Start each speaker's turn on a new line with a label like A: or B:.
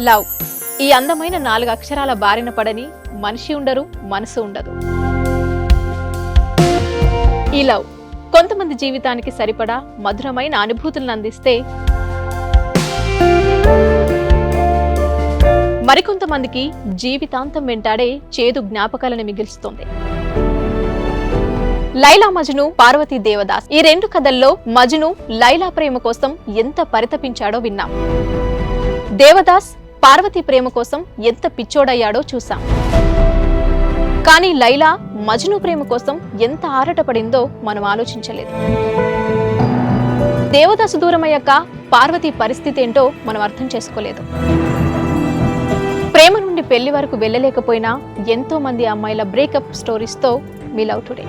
A: Love ఈ అందమైన 4 అక్షరాల బారిన పడని మనిషి ఉండరు, మనసు ఉండదు. ఈ లవ్ కొంతమంది జీవితానికి సరిపడా మధురమైన అనుభూతులను అందిస్తే, మరికొంతమందికి జీవితాంతం వెంటాడే చేదు జ్ఞాపకాలను మిగిల్స్తుంది. లైలా మజ్ను, పార్వతీ దేవదాస్ ఈ 2 కథల్లో మజ్ను లైలా ప్రేమ కోసం ఎంత పరితపించాడో విన్నాం. దేవదాస్ పార్వతి ప్రేమ కోసం ఎంత పిచ్చోడయ్యాడో చూసాం. కానీ లైలా మజ్ను ప్రేమ కోసం ఎంత ఆరాటపడిందో మనం ఆలోచించలేదు. దేవదాసు దూరమయ్యాక పార్వతి పరిస్థితి ఏంటో మనం అర్థం చేసుకోలేదు. ప్రేమ నుండి పెళ్లి వరకు వెళ్ళలేకపోయినా ఎంతో మంది అమ్మాయిల బ్రేకప్ స్టోరీస్తో మీ లవ్ టుడే.